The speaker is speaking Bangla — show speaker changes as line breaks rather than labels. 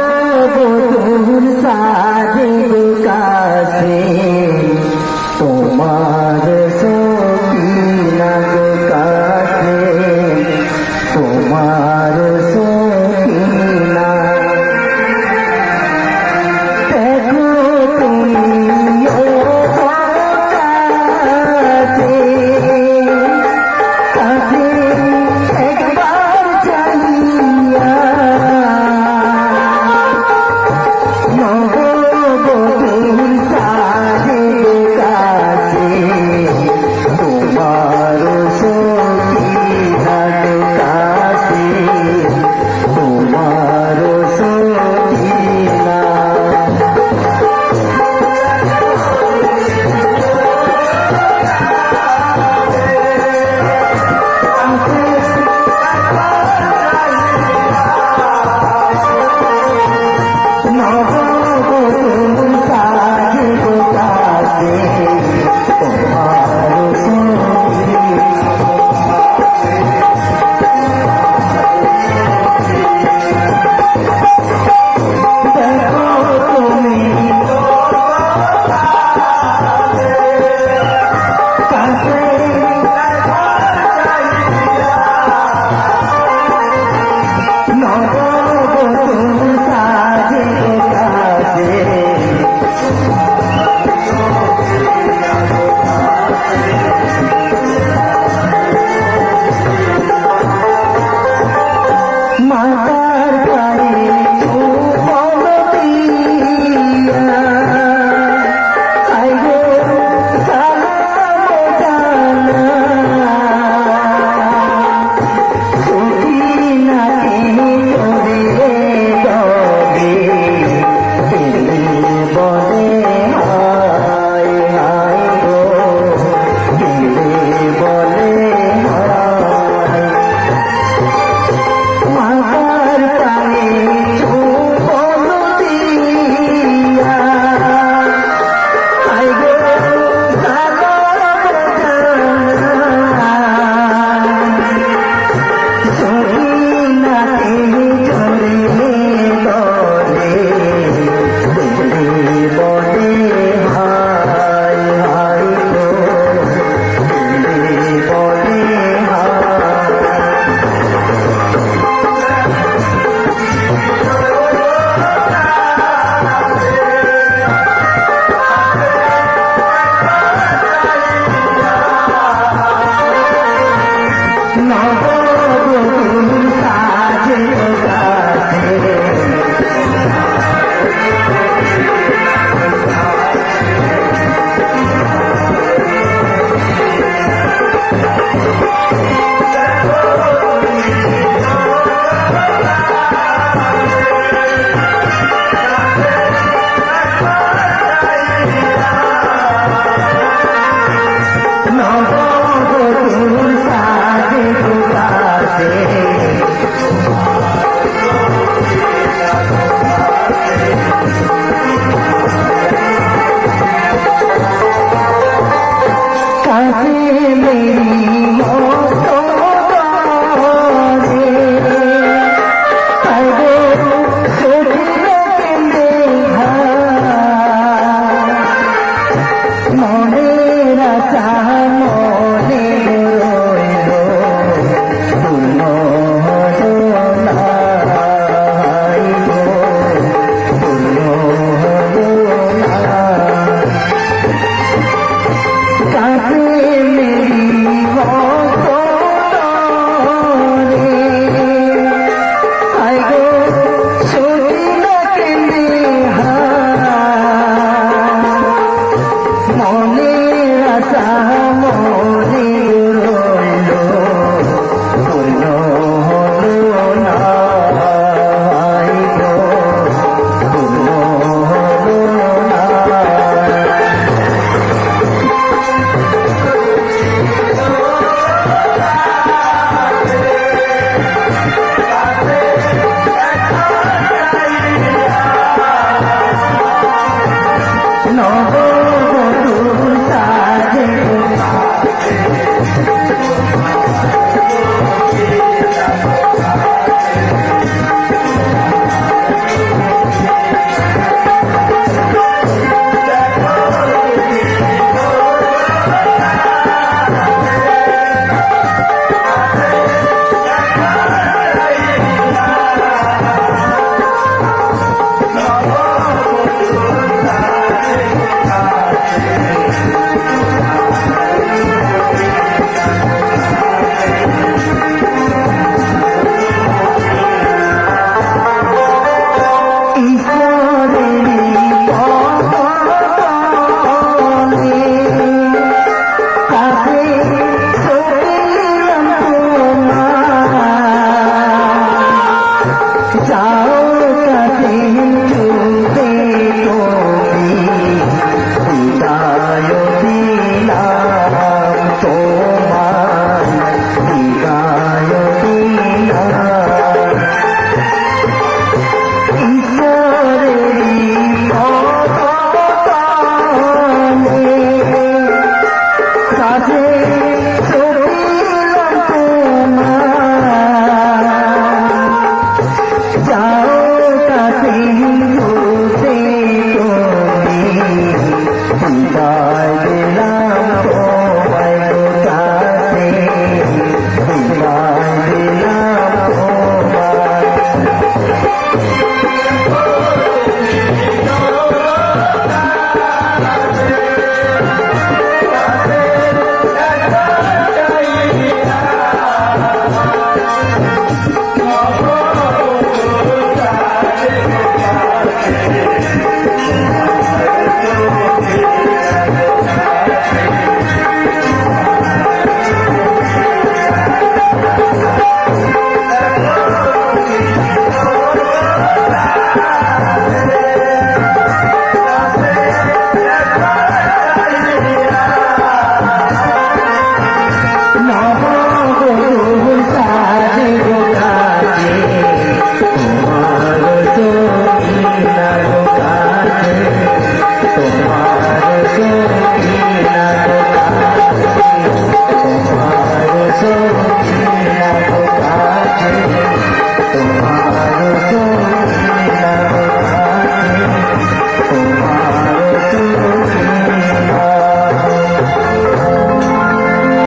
নববধূর সাজে কাছে তোমার সখিনা কাছে তোমার সখিনা দেখো তুমি কাছে একবার জানিয়া নববধূর সাজে কাছে তোমার সখিনা কাছে তোমার সখিনা নববধূর সাজে কাছে তোমার দেখো তুমি কাছে নববধূর সাজে কাছে মাতার পায়ে চুম্বন দিয়া আইগো সালাম জানা সখিনাকে ধরে দবে দিলে বলে হায় হায় গো দিলে বলে হায় মাতার পায়ে চুম্বন দিয়া আইগো সালাম জানা সখিনাকে ধরে দরে দিলে বলে হায় হায় গো দিলে বলে হায় নববধূর সাজে কাছে নববধূর সাজে কাছে কাছে মেরি মতো দরে আইগো সখিনা কেঁদে মনের আশা মনে রইল পূর্ণ হলো না গো পূর্ণ হলো তোমার